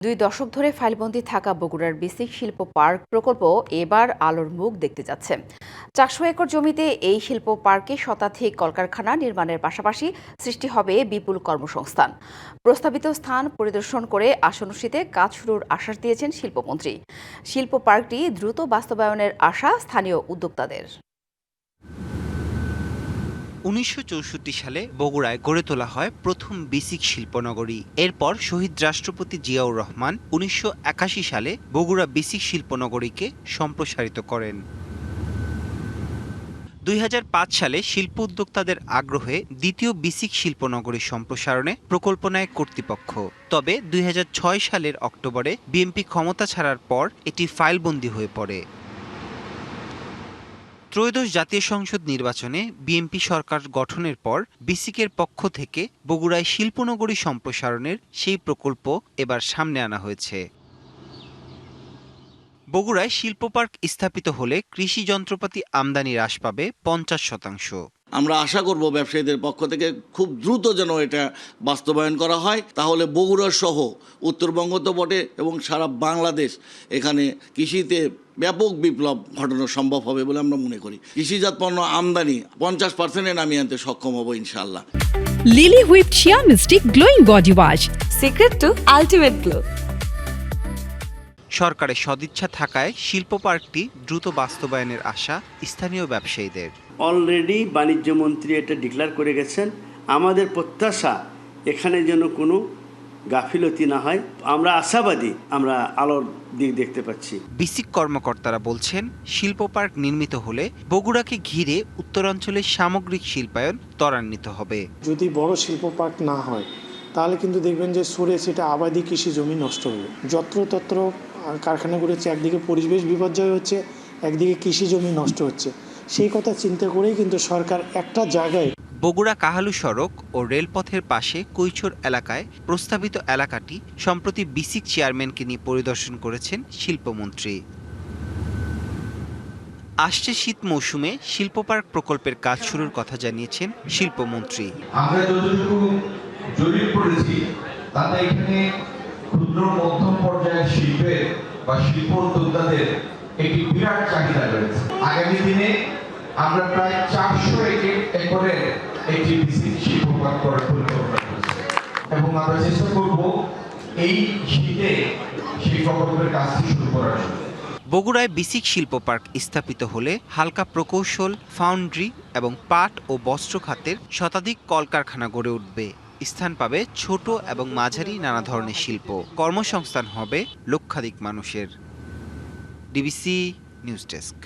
2 দশক ধরে ফাইলবন্দি থাকা বগুড়ার বিসিক শিল্প পার্ক প্রকল্প এবার আলোর মুখ দেখতে যাচ্ছে। 400 একর জমিতে এই শিল্প পার্কে শতাধিক কলকারখানা নির্মাণের পাশাপাশি সৃষ্টি হবে বিপুল কর্মসংস্থান। প্রস্তাবিত স্থান পরিদর্শন করে আসনসূচিতে কাজ শুরুর আশ্বাস দিয়েছেন শিল্পমন্ত্রী। শিল্প পার্কটি দ্রুত বাস্তবায়নের আশা স্থানীয় উদ্যোক্তাদের। 1964 সালে বগুড়ায় গড়ে তোলা হয় প্রথম বিসিক শিল্পনগরী। এরপর শহীদ রাষ্ট্রপতি জিয়াউর রহমান 1981 সালে বগুড়া বিসিক শিল্পনগরীকে সম্প্রসারিত করেন। 2005 সালে শিল্প উদ্যোক্তাদের আগ্রহে দ্বিতীয় বিসিক শিল্পনগরী সম্প্রসারণে প্রকল্প নেয় কর্তৃপক্ষ। তবে 2006 সালের অক্টোবরে বিএনপি ক্ষমতা ছাড়ার পর এটি ফাইলবন্দী হয়ে পড়ে। ত্রয়োদশ জাতীয় সংসদ নির্বাচনে বিএনপি সরকার গঠনের পর বিসিকের পক্ষ থেকে বগুড়ায় শিল্পনগরী সম্প্রসারণের সেই প্রকল্প এবার সামনে আনা হয়েছে। বগুড়ায় শিল্প পার্ক স্থাপিত হলে কৃষি যন্ত্রপাতি আমদানি হ্রাস পাবে 50%। আমরা আশা করব ব্যবসায়ীদের পক্ষ থেকে খুব দ্রুত যেন এটা বাস্তবায়ন করা হয়, তাহলে বগুড়া সহ উত্তরবঙ্গ তো বটে এবং সারা বাংলাদেশ এখানে কৃষিতে ব্যাপক বিপ্লব ঘটানো সম্ভব হবে বলে আমরা মনে করি। কৃষিজাত পণ্য আমদানি 50%-এ নামিয়ে আনতে সক্ষম হব ইনশাআল্লাহ। Lily whip shea mystic glowing body wash, secret to ultimate glow. সরকারের সদিচ্ছা থাকায় শিল্প পার্কটি দ্রুত বাস্তবায়নের আশা স্থানীয় ব্যবসায়ীদের। অলরেডি বাণিজ্য মন্ত্রী এটা ডিক্লেয়ার করে গেছেন। আমাদের প্রত্যাশা এখানে যেন কোনো গাফিলতি না হয়। আমরা আশাবাদী, আমরা আলোর দিক দেখতে পাচ্ছি। বিসিক কর্মকর্তারা বলছেন, শিল্প পার্ক নির্মিত হলে বগুড়াকে ঘিরে উত্তরাঞ্চলের সামগ্রিক শিল্পায়ন ত্বরান্বিত হবে। যদি বড় শিল্প পার্ক না হয় তাহলে কিন্তু দেখবেন যে সরে সেটা আবাদি কৃষি জমি নষ্ট হবে। যত্রতত্র কারখানাগুলো হচ্ছে, একদিকে পরিবেশ বিপর্যয় হচ্ছে, একদিকে কৃষি জমি নষ্ট হচ্ছে। সেই কথা চিন্তা করেই কিন্তু সরকার একটা জায়গায় বগুড়া কাহালু সড়ক ও রেলপথের পাশে কৈছর এলাকায় প্রস্তাবিত এলাকাটি সম্প্রতি বিসিক চেয়ারম্যানকে নিয়ে পরিদর্শন করেছেন শিল্পমন্ত্রী। আসছে শীত মৌসুমে শিল্প পার্ক প্রকল্পের কাজ শুরুর কথা জানিয়েছেন শিল্পমন্ত্রী। আমরা যতটুকু জরিপ করেছি তাতে এখানে ক্ষুদ্র মধ্যম পর্যায়ের শিল্পের বা শিল্প উদ্যোক্তাদের একটি বিরাট চাহিদা রয়েছে। আগামী দিনে আমরা প্রায় 400 একরের একটি বিসিক শিল্প পার্ক করার পরিকল্পনা করেছি এবং আমরা চেষ্টা করব এই শীতে সেই প্রকল্পের কাজটি শুরু করার জন্য। বগুড়ায় বিসিক শিল্প পার্ক স্থাপিত হলে হালকা প্রকৌশল, ফাউন্ড্রি এবং পাট ও বস্ত্র খাতের শতাধিক কলকারখানা গড়ে উঠবে। স্থান পাবে ছোট এবং মাঝারি নানা ধরনের শিল্প। কর্মসংস্থান হবে লক্ষাধিক মানুষের। DBC news desk.